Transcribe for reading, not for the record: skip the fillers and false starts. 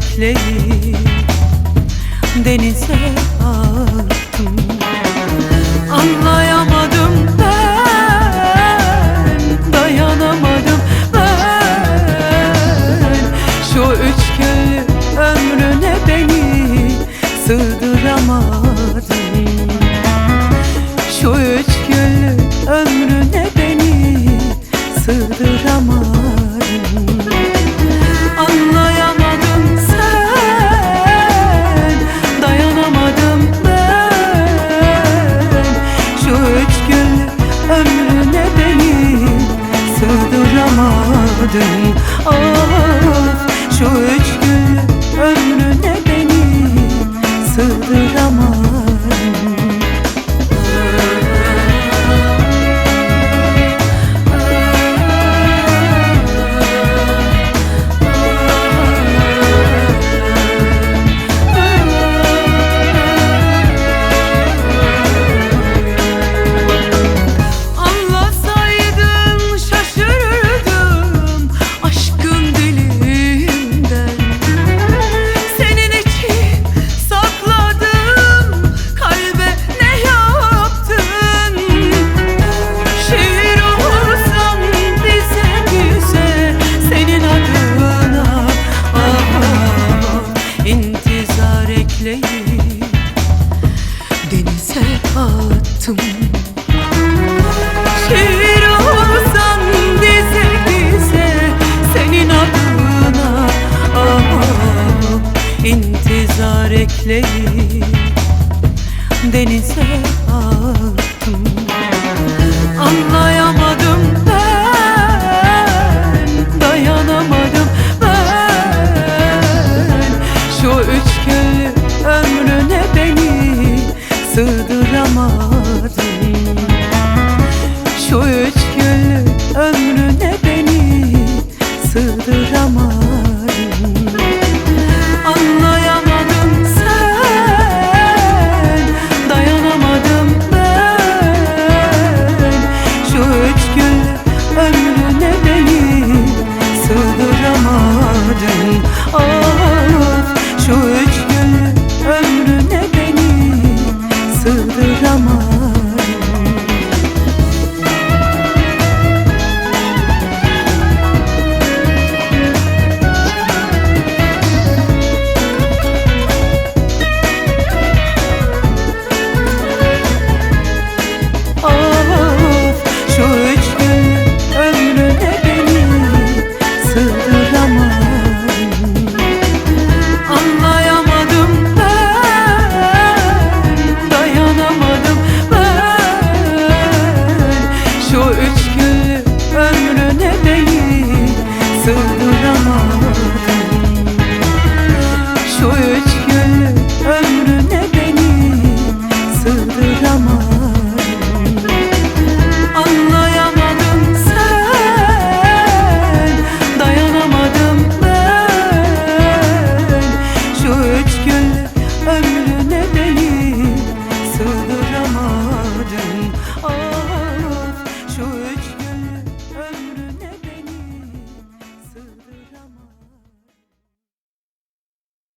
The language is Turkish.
bekleyi denize attım. Anlayamadım ben, dayanamadım ben. Şu üç günlük ömrüne beni sığdıramadım. Şu üç günlük ömrüne beni sığdıramadım. Anlayamadım sen, dayanamadım ben. Şu üç günlük ömrüne beni sığdıramadım. Ah, şu üç günlük ömrüne beni sığdıramadım. Denize attım. Şiir olsam dize dize senin adına, ah, intizar ekleyi denize attım. Anlayamadım ben, dayanamadım ben. Şu üç günlük ömrüne beni sığdıramadım. Şu üç günlük ömrüne beni sığdıramadım. Anlayamadım sen, dayanamadım ben. Şu üç günlük ömrüne beni sığdıramadım. Ah, şu üç günlük ömrüne beni sığdıramadım. Şu üç günlük ömrüne beni sığdıramadım.